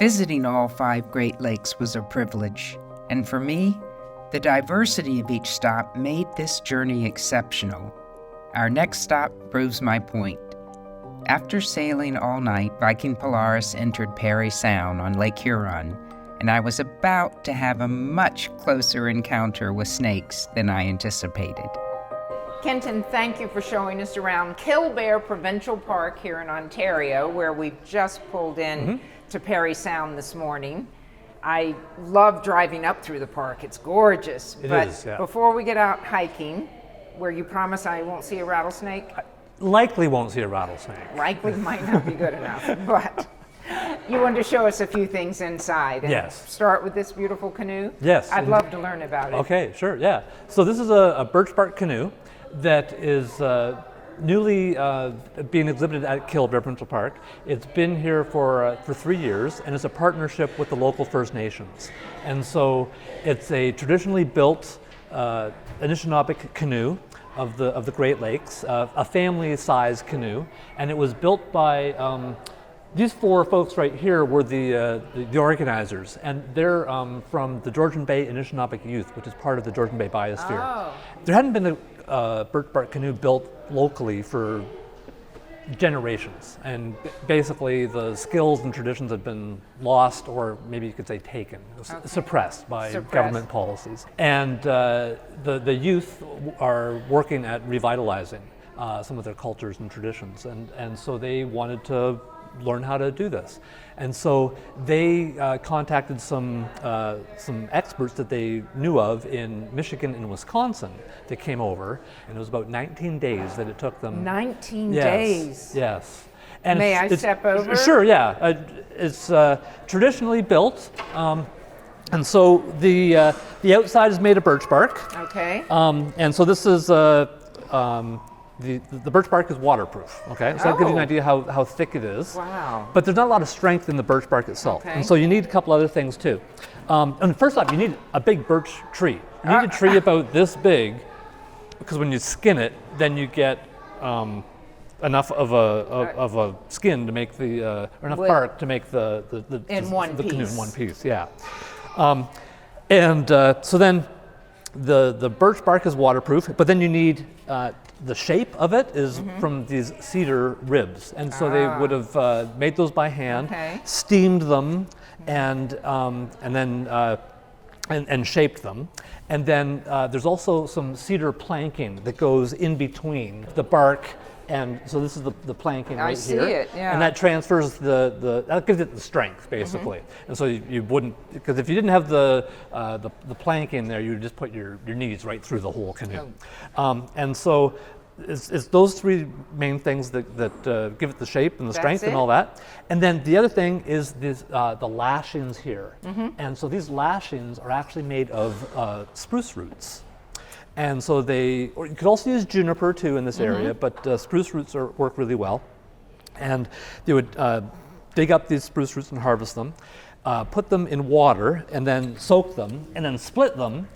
Visiting all 5 Great Lakes was a privilege, and for me, the diversity of each stop made this journey exceptional. Our next stop proves my point. After sailing all night, Viking Polaris entered Parry Sound on Lake Huron, and I was about to have a much closer encounter with snakes than I anticipated. Kenton, thank you for showing us around Killbear Provincial Park here in Ontario, where we've just pulled in to Parry Sound this morning. I love driving up through the park. It's gorgeous. But before we get out hiking, where you promise I won't see a rattlesnake? Likely won't see a rattlesnake. Likely might not be good enough, but you wanted to show us a few things inside. And yes. Start with this beautiful canoe? Yes. I'd love to learn about it. Okay, sure, yeah. So this is a birch bark canoe that is newly being exhibited at Killbear Provincial Park. It's been here for 3 years, and it's a partnership with the local First Nations. And so it's a traditionally built Anishinaabe canoe of the Great Lakes, a family-sized canoe, and it was built by these 4 folks right here were the organizers, and they're from the Georgian Bay Anishinaabe Youth, which is part of the Georgian Bay Biosphere. Oh. There hadn't been a birch bark canoe built locally for generations, and basically the skills and traditions had been lost, or maybe you could say taken, suppressed by government policies. And the youth are working at revitalizing some of their cultures and traditions, and so they wanted to learn how to do this. And so they contacted some experts that they knew of in Michigan and Wisconsin that came over, and it was about 19 days that it took them. 19 days? Yes. And May I step over? Sure, yeah. It's traditionally built, and so the outside is made of birch bark. Okay. And so this is the birch bark is waterproof, okay? So that gives you an idea how thick it is. Wow. But there's not a lot of strength in the birch bark itself. Okay. And so you need a couple other things too. And first off, you need a big birch tree. You need a tree about this big, because when you skin it, then you get enough of a skin to make or enough bark to make the canoe in one piece, yeah. So then the birch bark is waterproof, but then you need the shape of it is from these cedar ribs, and so they would have made those by hand, steamed them, and then shaped them, and then there's also some cedar planking that goes in between the bark. And so this is the planking right here. I see it, yeah. And that transfers that gives it the strength, basically. And so you wouldn't, because if you didn't have the planking there, you would just put your knees right through the whole canoe. And so it's those 3 main things that give it the shape and the strength and all that. And then the other thing is the lashings here. And so these lashings are actually made of spruce roots. And so or you could also use juniper too in this area, but spruce roots work really well. And they would dig up these spruce roots and harvest them, put them in water, and then soak them, and then split them.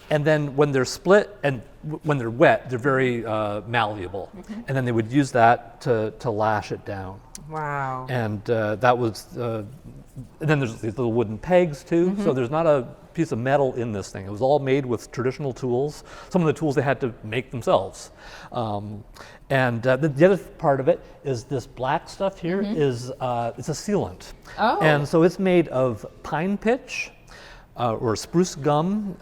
And then when they're split and when they're wet, they're very malleable. And then they would use that to lash it down. Wow. And that was, and then there's these little wooden pegs too. So there's not a piece of metal in this thing. It was all made with traditional tools. Some of the tools they had to make themselves. And the other part of it is this black stuff here is it's a sealant. Oh. And so it's made of pine pitch or spruce gum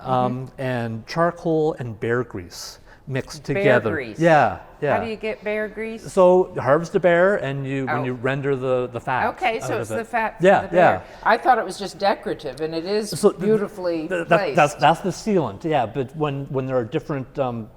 and charcoal and bear grease mixed together. Bear grease. Yeah. How do you get bear grease? So you harvest a bear, and when you render the fat. Okay, so it's the fat from the bear. Yeah. I thought it was just decorative, and it is beautifully placed. That's the sealant, yeah. But when there are different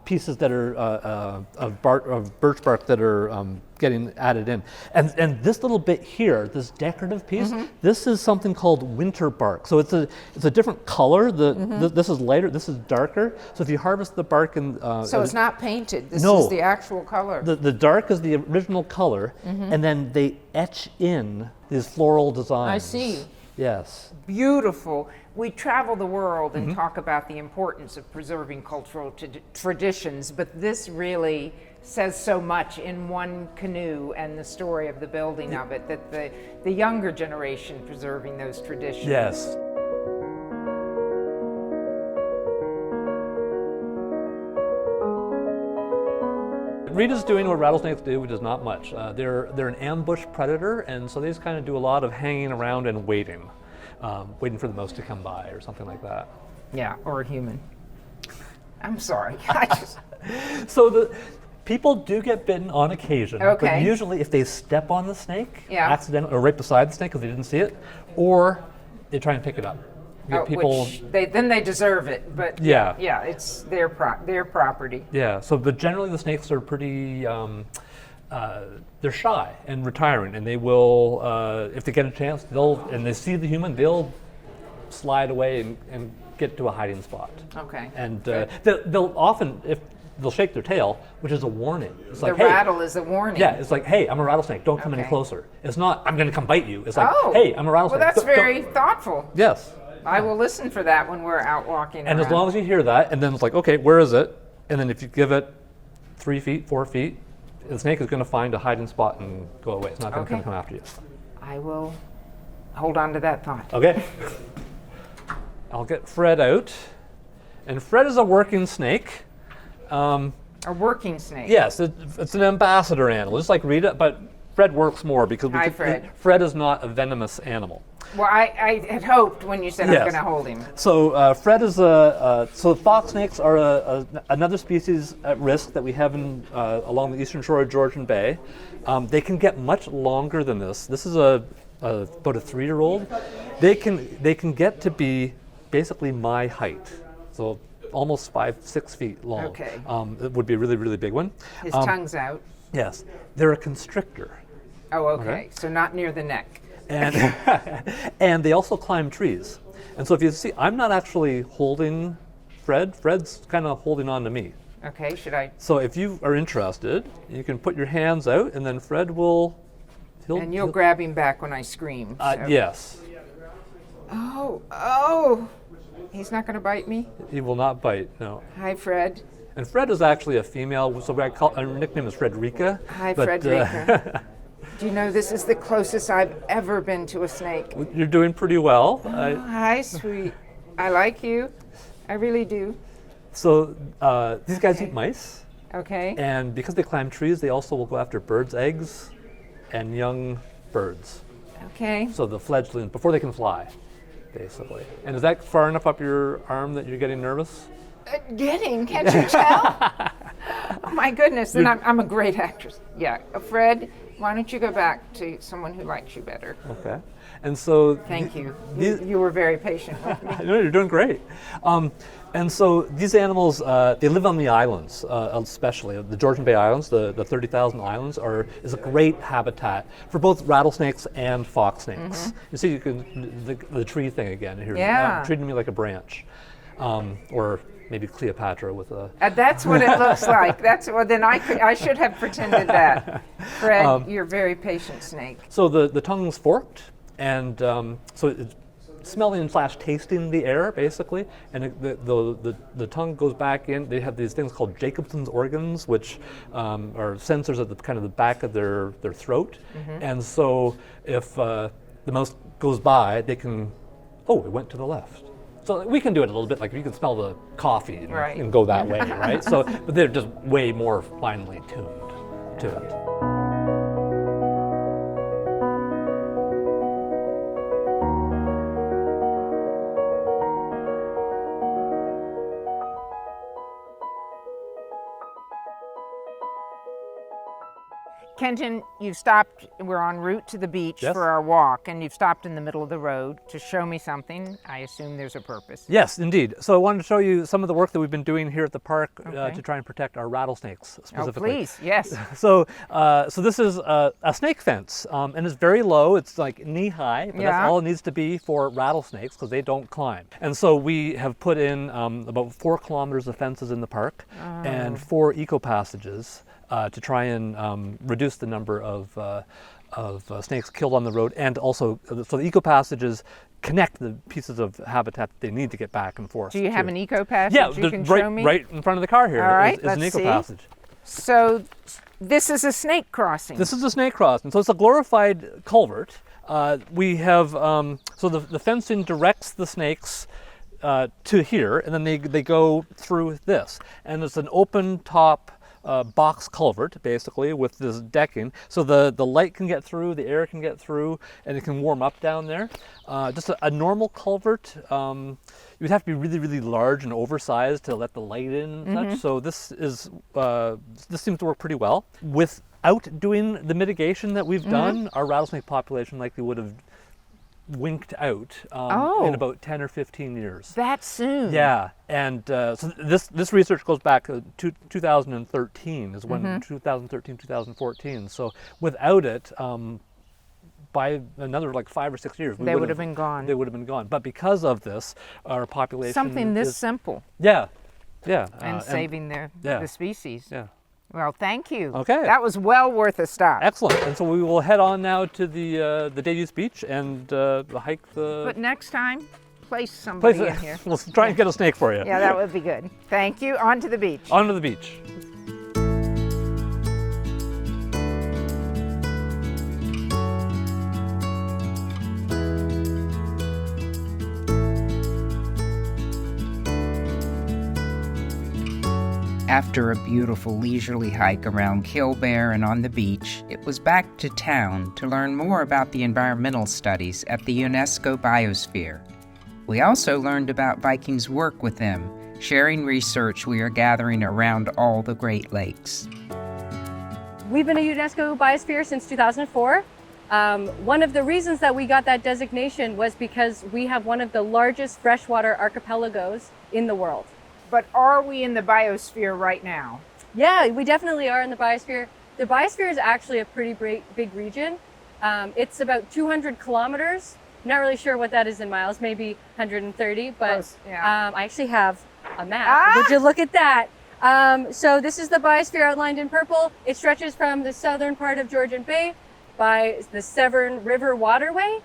pieces that are of birch bark that are getting added in, and this little bit here, this decorative piece, this is something called winter bark. So it's a different color. This is lighter. This is darker. So if you harvest the bark and so it's not painted. This is the actual color. The dark is the original color, and then they etch in these floral designs. I see. Yes. Beautiful. We travel the world and talk about the importance of preserving cultural traditions, but this really says so much in one canoe and the story of the building of it, that the younger generation preserving those traditions. Yes. Rita's doing what rattlesnakes do, which is not much. They're an ambush predator, and so they just kind of do a lot of hanging around and waiting for the mouse to come by or something like that. Yeah, or a human. I'm sorry. So the people do get bitten on occasion, but Okay. usually if they step on the snake, Yeah. accidentally, or right beside the snake because they didn't see it, or they try and pick it up. You get people. Which then they deserve it, but Yeah. yeah, it's their property. Yeah. So, but generally the snakes are pretty. They're shy and retiring, and they will, if they get a chance, and they see the human, they'll slide away and get to a hiding spot. Okay. And Good. they'll often, if they'll shake their tail, which is a warning. It's The like, hey, rattle is a warning. yeah, it's like, hey, I'm a rattlesnake. Don't come any Okay. closer. It's not, I'm going to come bite you. It's like, Oh. hey, I'm a rattlesnake. Well, that's Don't- very thoughtful. Yes. I will listen for that when we're out walking And around. as long as you hear that, and then it's like, okay, where is it? And then if you give it 3 feet, 4 feet, the snake is going to find a hiding spot and go away. It's not going to Okay. come after you. I will hold on to that thought. Okay. I'll get Fred out. And Fred is a working snake. A working snake. Yes, it's an ambassador animal, just like Rita, but Fred works more because Hi, Fred. Fred is not a venomous animal. Well, I had hoped when you said I'm Yes. going to hold him. So Fred is so fox snakes are another species at risk that we have along the eastern shore of Georgian Bay. They can get much longer than this. This is about a 3-year-old. They can get to be basically my height, so almost 5-6 feet long. Okay. It would be a really, really big one. His tongue's out. Yes, they're a constrictor. Oh, okay. Okay. So not near the neck. And and they also climb trees. And so if you see, I'm not actually holding Fred. Fred's kind of holding on to me. Okay, should I? So if you are interested, you can put your hands out, and then Fred will. And you'll grab him back when I scream. so- Yes, Oh. He's not going to bite me? he will not bite. No. Hi, Fred. And Fred is actually a female, so our nickname is Frederica. Hi, but, Frederica. Do you know this is the closest I've ever been to a snake? You're doing pretty well. Hi, sweet. I like you. I really do. So these guys eat mice. Okay. And because they climb trees, they also will go after birds' eggs and young birds. Okay. So the fledglings, before they can fly, basically. And is that far enough up your arm that you're getting nervous? Can't you tell? Oh my goodness, then I'm a great actress. Yeah. Fred, why don't you go back to someone who likes you better? Okay. And so... Thank you. You were very patient with me. I know, you're doing great. And so these animals, they live on the islands, especially the Georgian Bay Islands. The 30,000 islands is a great habitat for both rattlesnakes and fox snakes. You see, the tree thing again here. Yeah. Treating me like a branch, or maybe Cleopatra with a. That's what it looks like. Then I should have pretended that. Fred, you're a very patient snake. So the tongue's forked, and so it's smelling / tasting the air basically, and the tongue goes back in. They have these things called Jacobson's organs, which are sensors at the back of their throat, and so if the mouse goes by, they can. Oh, it went to the left. So we can do it a little bit, like you can smell the coffee and go that way, right? So, but they're just way more finely tuned to it. Kenton, you've stopped, we're en route to the beach Yes. for our walk, and you've stopped in the middle of the road to show me something. I assume there's a purpose. Yes, indeed. So I wanted to show you some of the work that we've been doing here at the park Okay. to try and protect our rattlesnakes Oh, specifically. please, yes. So this is a snake fence, and it's very low. It's like knee high, but Yeah. that's all it needs to be for rattlesnakes because they don't climb. And so we have put in about 4 kilometers of fences in the park and 4 eco passages to try and reduce the number of snakes killed on the road, and also so the eco passages connect the pieces of habitat that they need to get back and forth. Do you have to. an eco passage Yeah, you can right, show me? right in front of the car here All right, is an let's eco see. passage. So this is a snake crossing. This is a snake crossing. So it's a glorified culvert. We have, so the fencing directs the snakes to here, and then they go through this. And it's an open top box culvert, basically, with this decking. So the light can get through, the air can get through, and it can warm up down there. Just a normal culvert, you'd have to be really, really large and oversized to let the light in and such. So this seems to work pretty well. Without doing the mitigation that we've done, our rattlesnake population likely would have winked out in about 10 or 15 years. That soon? Yeah, and so this research goes back to 2013 is when 2013, 2014. So without it, by another like 5 or 6 years, they would have been gone. They would have been gone. But because of this, our population something this simple. Yeah. And saving the species. Yeah. Well, thank you. Okay. That was well worth a stop. Excellent. And so we will head on now to the Davies Beach and hike the... But next time, place somebody in here. We'll try and get a snake for you. Yeah, that would be good. Thank you. On to the beach. On to the beach. After a beautiful leisurely hike around Killbear and on the beach, it was back to town to learn more about the environmental studies at the UNESCO Biosphere. We also learned about Viking's work with them, sharing research we are gathering around all the Great Lakes. We've been a UNESCO Biosphere since 2004. One of the reasons that we got that designation was because we have one of the largest freshwater archipelagos in the world. But are we in the biosphere right now? Yeah, we definitely are in the biosphere. The biosphere is actually a pretty big region. It's about 200 kilometers. Not really sure what that is in miles, maybe 130, but close, yeah. I actually have a map. Would you look at that? So this is the biosphere outlined in purple. It stretches from the southern part of Georgian Bay by the Severn River waterway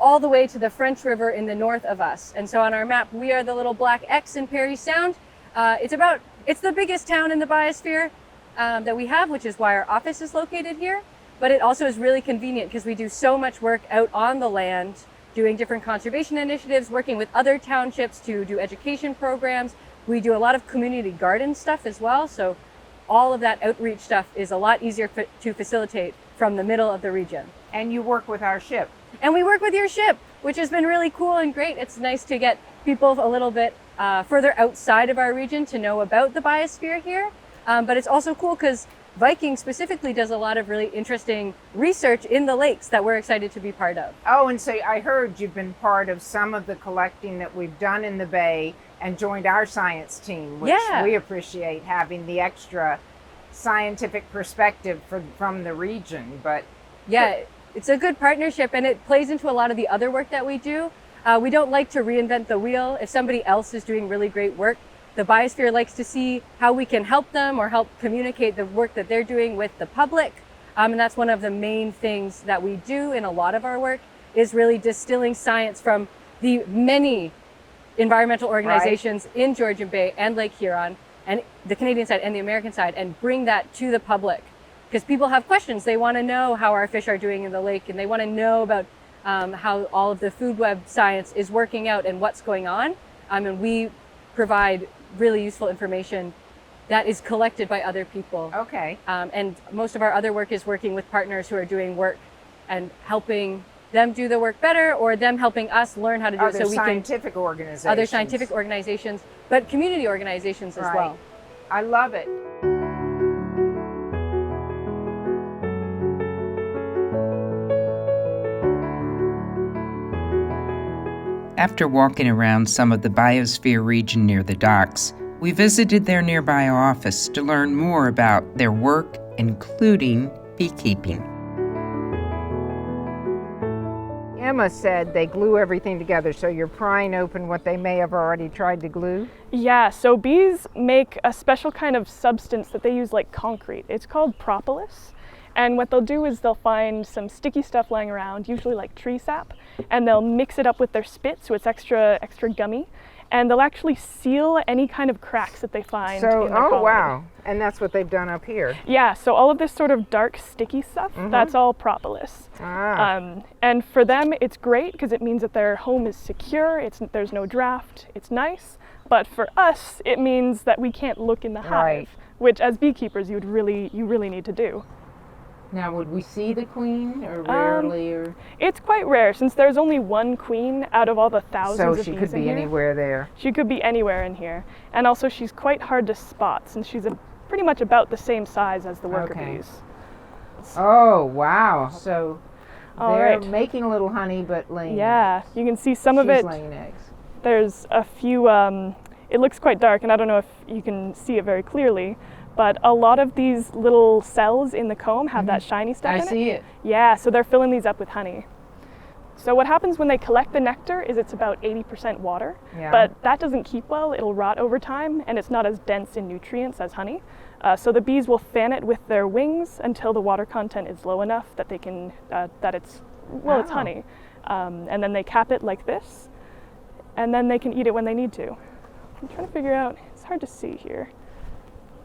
all the way to the French River in the north of us. And so on our map, we are the little black X in Parry Sound. It's the biggest town in the biosphere that we have, which is why our office is located here. But it also is really convenient because we do so much work out on the land, doing different conservation initiatives, working with other townships to do education programs. We do a lot of community garden stuff as well. So all of that outreach stuff is a lot easier to facilitate from the middle of the region. And you work with our ship. And we work with your ship, which has been really cool and great. It's nice to get people a little bit further outside of our region to know about the biosphere here. But it's also cool because Viking specifically does a lot of really interesting research in the lakes that we're excited to be part of. Oh, and so I heard you've been part of some of the collecting that we've done in the Bay and joined our science team, which we appreciate having the extra scientific perspective from the region. But yeah, it's a good partnership and it plays into a lot of the other work that we do. We don't like to reinvent the wheel. If somebody else is doing really great work, the biosphere likes to see how we can help them or help communicate the work that they're doing with the public. And that's one of the main things that we do in a lot of our work is really distilling science from the many environmental organizations in Georgian Bay and Lake Huron and the Canadian side and the American side and bring that to the public. Because people have questions. They want to know how our fish are doing in the lake and they want to know about how all of the food web science is working out and what's going on. And we provide really useful information that is collected by other people. Okay. And most of our other work is working with partners who are doing work and helping them do the work better or them helping us learn how to do it so we can... scientific organizations. Other scientific organizations, but community organizations as well. I love it. After walking around some of the biosphere region near the docks, we visited their nearby office to learn more about their work, including beekeeping. Emma said they glue everything together, so you're prying open what they may have already tried to glue? Yeah, so bees make a special kind of substance that they use like concrete. It's called propolis. And what they'll do is they'll find some sticky stuff lying around, usually like tree sap, and they'll mix it up with their spit so it's extra gummy. and they'll actually seal any kind of cracks that they find So, in their colony. wow. And that's what they've done up here. Yeah, so all of this sort of dark, sticky stuff, that's all propolis. And for them, it's great because it means that their home is secure, there's no draft, it's nice. But for us, it means that we can't look in the hive, which as beekeepers, you really need to do. Now, would we see the queen, or rarely? Or It's quite rare since there's only one queen out of all the thousands of bees so in she could be here. anywhere there. She could be anywhere in here. And also she's quite hard to spot since she's pretty much about the same size as the worker bees. Oh, wow. So All they're right. making a little honey, but laying Yeah, you can see some of She's it. laying eggs. There's a few, it looks quite dark and I don't know if you can see it very clearly, but a lot of these little cells in the comb have that shiny stuff in it. I see it. Yeah, so they're filling these up with honey. So what happens when they collect the nectar is it's about 80% water, but that doesn't keep well, it'll rot over time and it's not as dense in nutrients as honey. So the bees will fan it with their wings until the water content is low enough that they can, it's honey. And then they cap it like this, and then they can eat it when they need to. I'm trying to figure out, it's hard to see here.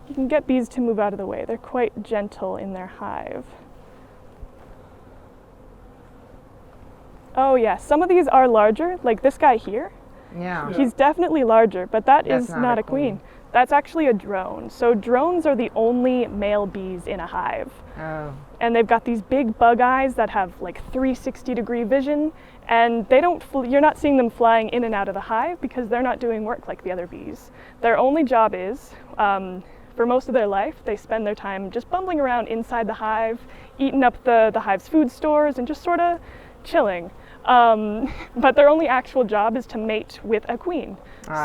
You can get bees to move out of the way. They're quite gentle in their hive. Oh yeah, some of these are larger, like this guy here. Yeah. He's definitely larger, but that's That's not a queen. That's actually a drone. So drones are the only male bees in a hive. Oh. And they've got these big bug eyes that have like 360-degree vision, and you're not seeing them flying in and out of the hive because they're not doing work like the other bees. Their only job is, for most of their life, they spend their time just bumbling around inside the hive, eating up the hive's food stores and just sort of chilling. But their only actual job is to mate with a queen.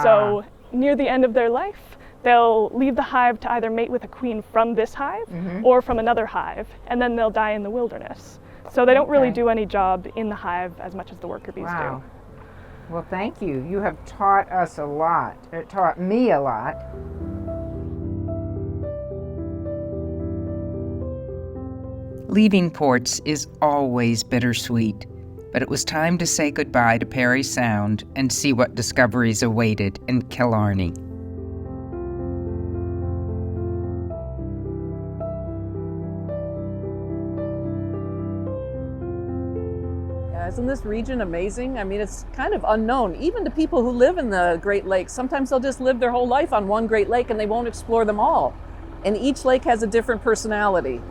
So near the end of their life, they'll leave the hive to either mate with a queen from this hive or from another hive, and then they'll die in the wilderness. So they don't really do any job in the hive as much as the worker bees do. Well, thank you. You have taught us a lot. It taught me a lot. Leaving ports is always bittersweet, but it was time to say goodbye to Parry Sound and see what discoveries awaited in Killarney. Isn't this region amazing? I mean, it's kind of unknown, even to people who live in the Great Lakes. Sometimes they'll just live their whole life on one Great Lake and they won't explore them all. And each lake has a different personality.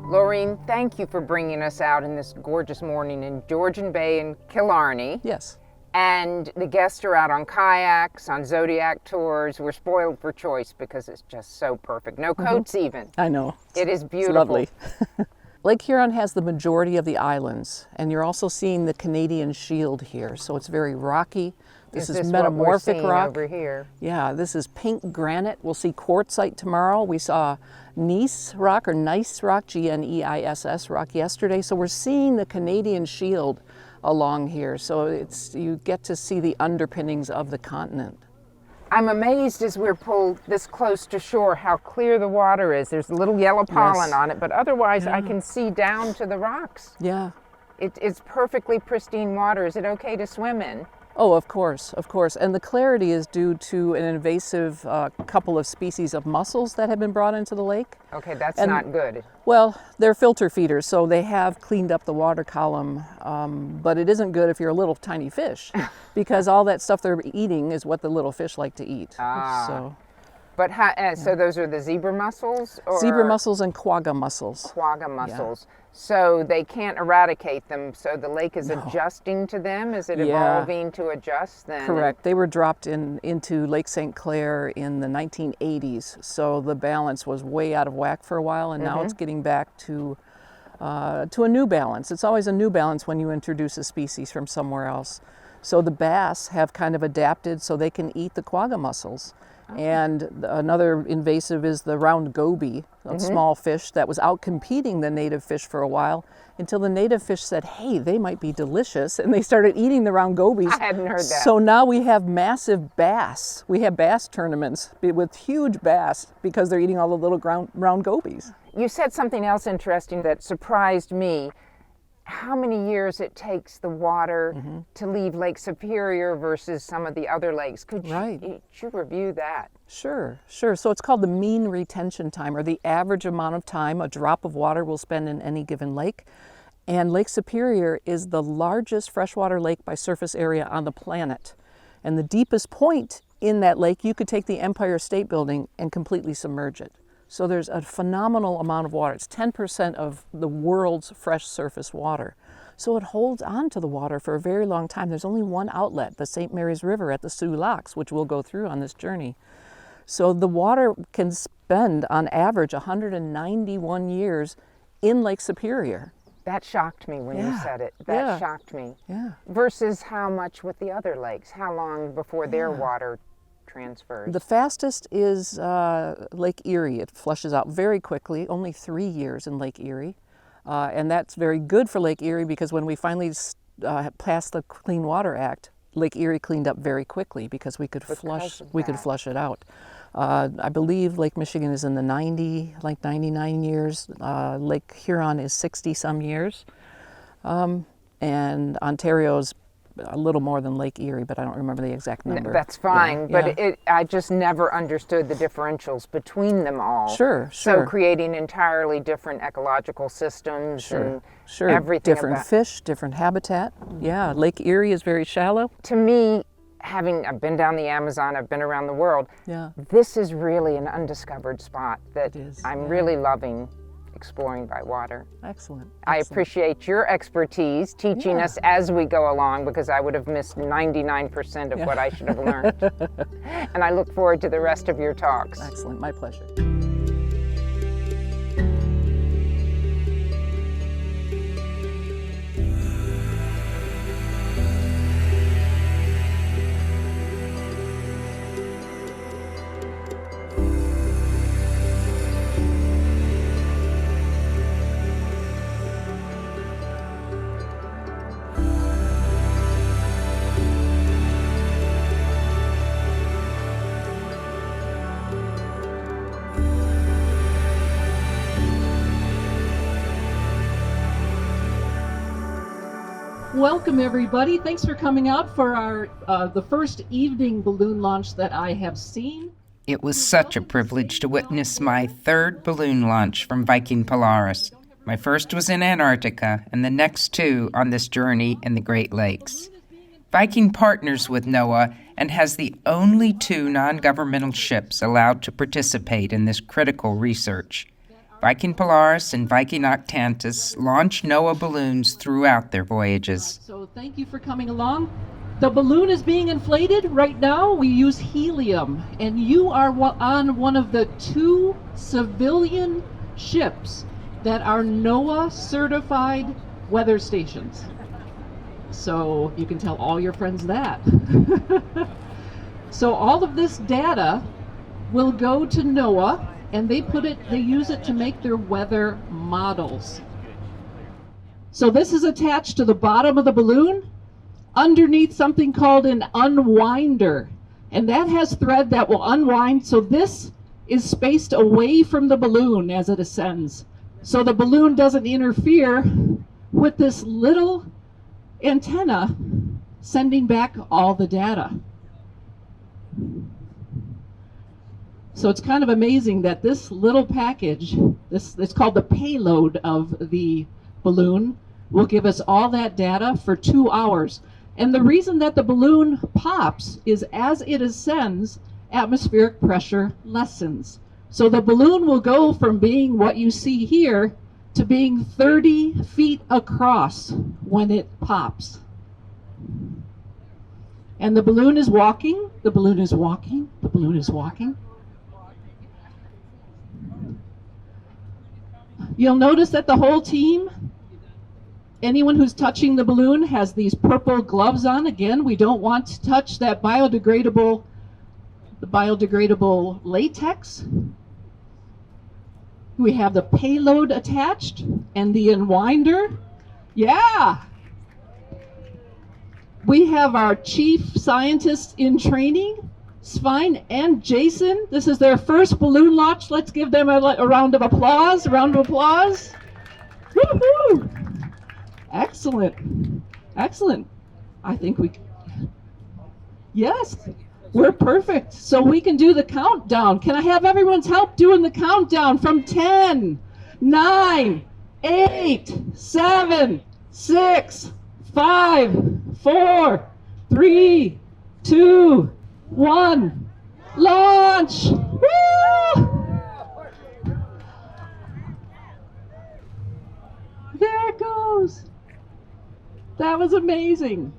Laureen, thank you for bringing us out in this gorgeous morning in Georgian Bay and Killarney. Yes. And the guests are out on kayaks, on Zodiac tours. We're spoiled for choice because it's just so perfect. No coats even. I know. It is beautiful. It's lovely. Lake Huron has the majority of the islands, and you're also seeing the Canadian Shield here. So it's very rocky. This is metamorphic what we're rock. over here? Yeah, this is pink granite. We'll see quartzite tomorrow. We saw gneiss rock, or gneiss rock, G-N-E-I-S-S rock yesterday. So we're seeing the Canadian Shield along here. So you get to see the underpinnings of the continent. I'm amazed as we're pulled this close to shore how clear the water is. There's a little yellow pollen on it, but otherwise I can see down to the rocks. Yeah. It's perfectly pristine water. Is it okay to swim in? Oh, of course, of course. And the clarity is due to an invasive couple of species of mussels that have been brought into the lake. Okay, that's not good. Well, they're filter feeders, so they have cleaned up the water column, but it isn't good if you're a little tiny fish, because all that stuff they're eating is what the little fish like to eat. So. But so those are the zebra mussels? Or Zebra mussels and quagga mussels. Quagga mussels. Yeah. So they can't eradicate them, so the lake is adjusting to them? Is it evolving to adjust then? Correct. They were dropped into Lake St. Clair in the 1980s, so the balance was way out of whack for a while, and now it's getting back to a new balance. It's always a new balance when you introduce a species from somewhere else. So the bass have kind of adapted so they can eat the quagga mussels. And another invasive is the round goby, a small fish that was out competing the native fish for a while until the native fish said, hey, they might be delicious, and they started eating the round gobies. I hadn't heard that. So now we have massive bass. We have bass tournaments with huge bass because they're eating all the little round gobies. You said something else interesting that surprised me. how many years it takes the water to leave Lake Superior versus some of the other lakes. Could you review that? Sure. So it's called the mean retention time, or the average amount of time a drop of water will spend in any given lake. And Lake Superior is the largest freshwater lake by surface area on the planet. And the deepest point in that lake, you could take the Empire State Building and completely submerge it. So there's a phenomenal amount of water. It's 10% of the world's fresh surface water. So it holds on to the water for a very long time. There's only one outlet, the St. Mary's River at the Sioux Locks, which we'll go through on this journey. So the water can spend, on average, 191 years in Lake Superior. That shocked me when you said it. That shocked me. Yeah. Versus how much with the other lakes? How long before their water transfers? The fastest is Lake Erie. It flushes out very quickly, only 3 years in Lake Erie. And that's very good for Lake Erie because when we finally passed the Clean Water Act, Lake Erie cleaned up very quickly because we could flush it out. I believe Lake Michigan is in the 99 years. Lake Huron is 60 some years. And Ontario's a little more than Lake Erie, but I don't remember the exact number. That's fine, but I just never understood the differentials between them all. Sure. So creating entirely different ecological systems and everything. Different fish, different habitat. Yeah, Lake Erie is very shallow. To me, I've been down the Amazon, I've been around the world. Yeah. This is really an undiscovered spot that I'm really loving exploring by water. Excellent. I appreciate your expertise teaching us as we go along, because I would have missed 99% of what I should have learned. And I look forward to the rest of your talks. Excellent, my pleasure. Welcome everybody. Thanks for coming out for our the first evening balloon launch that I have seen. It was such a privilege to witness my third balloon launch from Viking Polaris. My first was in Antarctica, and the next two on this journey in the Great Lakes. Viking partners with NOAA and has the only 2 non-governmental ships allowed to participate in this critical research. Viking Polaris and Viking Octantis launch NOAA balloons throughout their voyages. So thank you for coming along. The balloon is being inflated right now. We use helium, and you are on one of the 2 civilian ships that are NOAA certified weather stations. So you can tell all your friends that. So all of this data will go to NOAA, and they use it to make their weather models. So this is attached to the bottom of the balloon underneath something called an unwinder, and that has thread that will unwind. So this is spaced away from the balloon as it ascends, so the balloon doesn't interfere with this little antenna sending back all the data. So it's kind of amazing that this little package, it's called the payload of the balloon, will give us all that data for 2 hours. And the reason that the balloon pops is as it ascends, atmospheric pressure lessens. So the balloon will go from being what you see here to being 30 feet across when it pops. And the balloon is walking, the balloon is walking, the balloon is walking. You'll notice that the whole team, anyone who's touching the balloon has these purple gloves on. Again, we don't want to touch that biodegradable latex. We have the payload attached and the unwinder. Yeah! We have our chief scientists in training, Svein and Jason. This is their first balloon launch. Let's give them a round of applause. A round of applause. Woo-hoo! Excellent. Excellent. I think yes, we're perfect. So we can do the countdown. Can I have everyone's help doing the countdown from 10, 9, 8, 7, 6, 5, 4, 3, 2, 1. Launch! Woo! There it goes. That was amazing.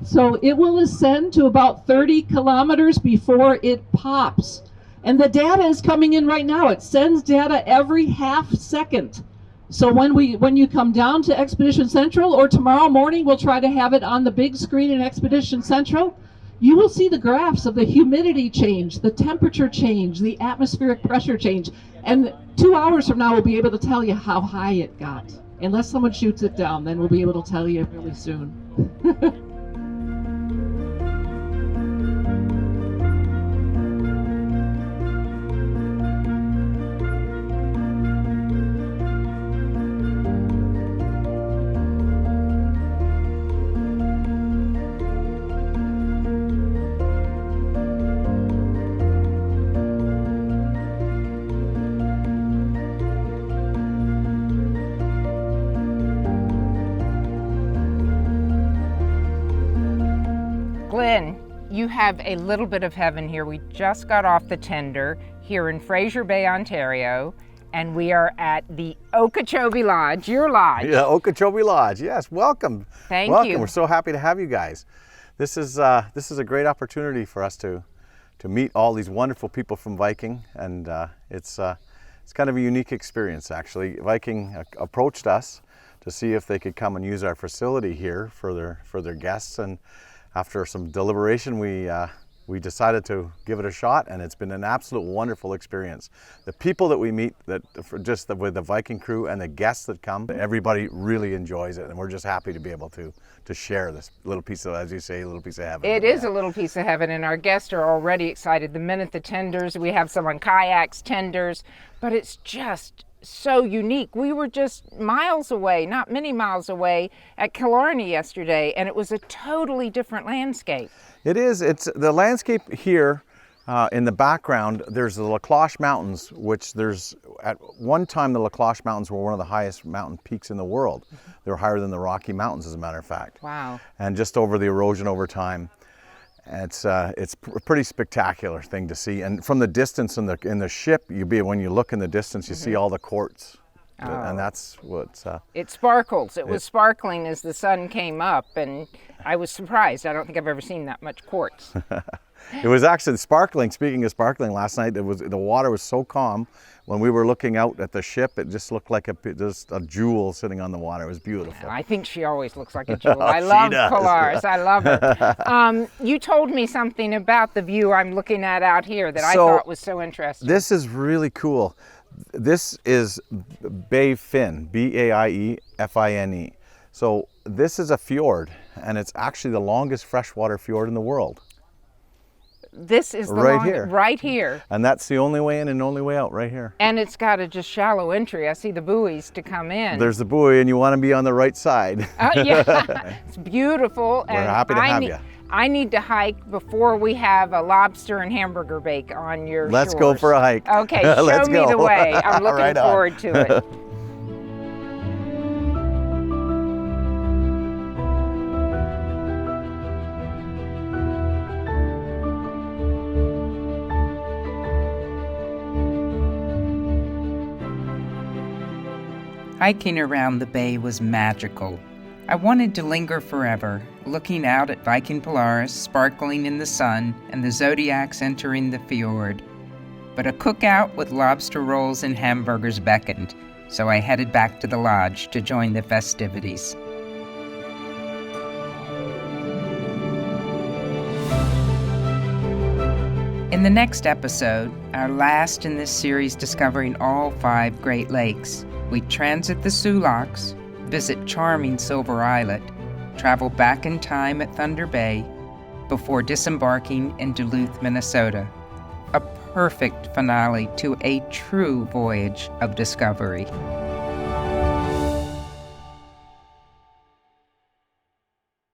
So it will ascend to about 30 kilometers before it pops. And the data is coming in right now. It sends data every half second. So when you come down to Expedition Central, or tomorrow morning we'll try to have it on the big screen in Expedition Central, you will see the graphs of the humidity change, the temperature change, the atmospheric pressure change. And 2 hours from now we'll be able to tell you how high it got. Unless someone shoots it down, then we'll be able to tell you really soon. Glenn, you have a little bit of heaven here. We just got off the tender here in Frazer Bay, Ontario, and we are at the Okeechobee Lodge, your lodge. Yeah, Okeechobee Lodge. Yes, welcome. Thank welcome. you. We're so happy to have you guys. This is a great opportunity for us to meet all these wonderful people from Viking, and it's kind of a unique experience actually. Viking approached us to see if they could come and use our facility here for their guests, and after some deliberation, we decided to give it a shot, and it's been an absolute wonderful experience. The people that we meet, with the Viking crew and the guests that come, everybody really enjoys it, and we're just happy to be able to share this little piece of, as you say, a little piece of heaven. It is a little piece of heaven, and our guests are already excited. The minute the tenders, we have some on kayaks, tenders, but it's just so unique. We were just miles away, not many miles away, at Killarney yesterday, and it was a totally different landscape. It is. It's the landscape here in the background. There's the La Cloche Mountains, which at one time the La Cloche Mountains were one of the highest mountain peaks in the world. They were higher than the Rocky Mountains, as a matter of fact. Wow. And just over the erosion over time. It's a pretty spectacular thing to see, and from the distance in the ship, when you look in the distance, you see all the quartz, and that's what's. It sparkles. It was sparkling as the sun came up, and I was surprised. I don't think I've ever seen that much quartz. It was actually sparkling. Speaking of sparkling, last night the water was so calm. When we were looking out at the ship, it just looked like just a jewel sitting on the water. It was beautiful. I think she always looks like a jewel. I love Polaris. I love her. You told me something about the view I'm looking at out here that I thought was so interesting. This is really cool. This is Baie Fine, B-A-I-E-F-I-N-E. So this is a fjord, and it's actually the longest freshwater fjord in the world. This is the right here. And that's the only way in and only way out, right here. And it's got a just shallow entry. I see the buoys to come in. There's the buoy, and you want to be on the right side. Yeah, it's beautiful. We're happy to have you. I need to hike before we have a lobster and hamburger bake on your Let's shores. go for a hike. Okay, show me the way. I'm looking forward to it. Hiking around the bay was magical. I wanted to linger forever, looking out at Viking Polaris sparkling in the sun and the zodiacs entering the fjord. But a cookout with lobster rolls and hamburgers beckoned, so I headed back to the lodge to join the festivities. In the next episode, our last in this series discovering all 5 Great Lakes, we transit the Soo Locks, visit charming Silver Islet, travel back in time at Thunder Bay, before disembarking in Duluth, Minnesota. A perfect finale to a true voyage of discovery.